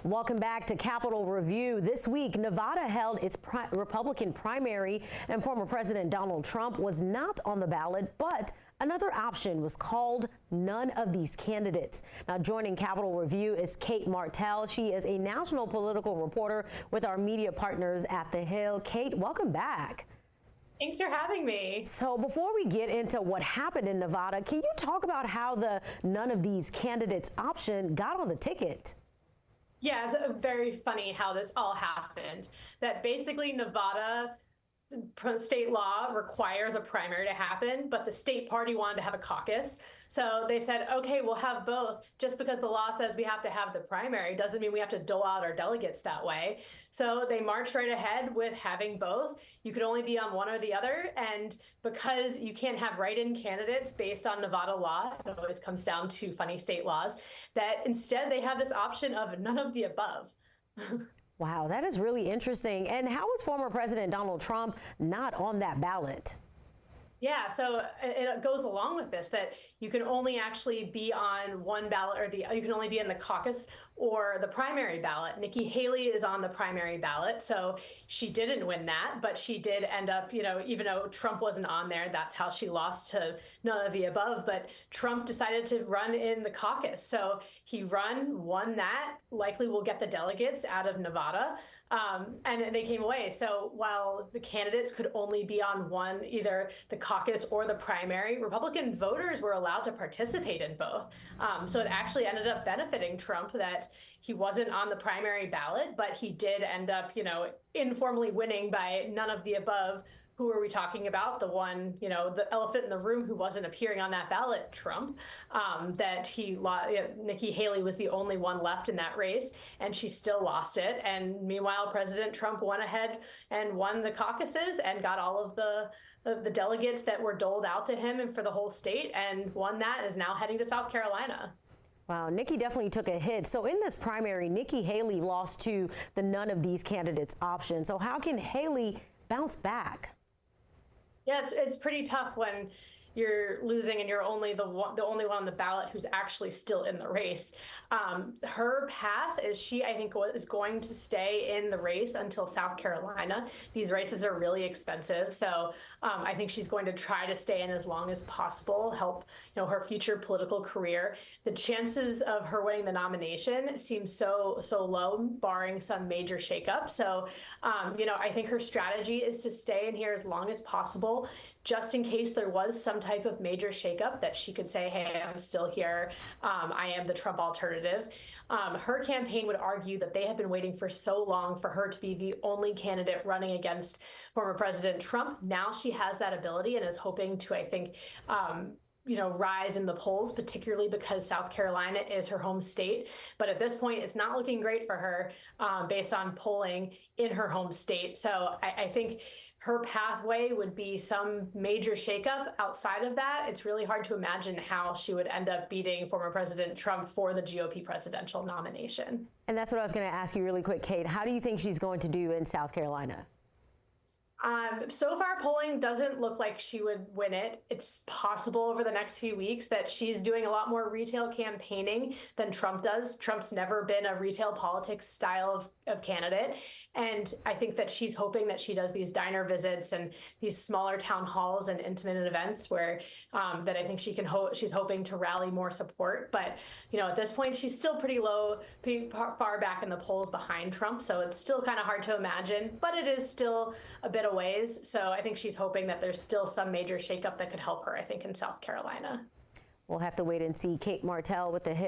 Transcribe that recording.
Welcome back to Capitol Review. This week, Nevada held its Republican primary, and former President Donald Trump was not on the ballot, but another option was called none of these candidates. Now, joining Capitol Review is Cate Martel. She is a national political reporter with our media partners at The Hill. Cate, welcome back. Thanks for having me. So before we get into what happened in Nevada, can you talk about how the none of these candidates option got on the ticket? Yeah, it's very funny how this all happened. That basically Nevada state law requires a primary to happen, but the state party wanted to have a caucus. So they said, okay, we'll have both. Just because the law says we have to have the primary doesn't mean we have to dole out our delegates that way. So they marched right ahead with having both. You could only be on one or the other. And because you can't have write-in candidates based on Nevada law, it always comes down to funny state laws, that instead they have this option of none of the above. Wow, that is really interesting. And how was former President Donald Trump not on that ballot? Yeah, so it goes along with this, that you can only actually be on one ballot, or you can only be in the caucus or the primary ballot. Nikki Haley is on the primary ballot, so she didn't win that, but she did end up, even though Trump wasn't on there, that's how she lost to none of the above. But Trump decided to run in the caucus. So he won that, likely will get the delegates out of Nevada, and they came away. So while the candidates could only be on one, either the caucus or the primary, Republican voters were allowed to participate in both. So it actually ended up benefiting Trump that he wasn't on the primary ballot, but he did end up, informally winning by none of the above. Who are we talking about? The one, the elephant in the room who wasn't appearing on that ballot, Trump, Nikki Haley was the only one left in that race, and she still lost it. And meanwhile, President Trump went ahead and won the caucuses and got all of the delegates that were doled out to him and for the whole state, and won that, is now heading to South Carolina. Wow, Nikki definitely took a hit. So in this primary, Nikki Haley lost to the none of these candidates option. So how can Haley bounce back? Yeah, it's pretty tough when you're losing and you're only the only one on the ballot who's actually still in the race. Her path is I think is going to stay in the race until South Carolina. These races are really expensive, so I think she's going to try to stay in as long as possible, help her future political career. The chances of her winning the nomination seem so low, barring some major shakeup. So I think her strategy is to stay in here as long as possible, just in case there was some type of major shakeup, that she could say, hey, I'm still here. I am the Trump alternative. Her campaign would argue that they have been waiting for so long for her to be the only candidate running against former President Trump. Now she has that ability and is hoping to, I think, rise in the polls, particularly because South Carolina is her home state. But at this point, it's not looking great for her based on polling in her home state. So I think her pathway would be some major shakeup. Outside of that, it's really hard to imagine how she would end up beating former President Trump for the GOP presidential nomination. And that's what I was going to ask you really quick, Cate. How do you think she's going to do in South Carolina? So far, polling doesn't look like she would win it. It's possible over the next few weeks that she's doing a lot more retail campaigning than Trump does. Trump's never been a retail politics style of candidate. And I think that she's hoping that she does these diner visits and these smaller town halls and intimate events where that I think she's hoping to rally more support. But, at this point, she's still pretty far back in the polls behind Trump. So it's still kind of hard to imagine, but it is still a bit of ways. So I think she's hoping that there's still some major shakeup that could help her, I think, in South Carolina. We'll have to wait and see. Cate Martel with The Hill.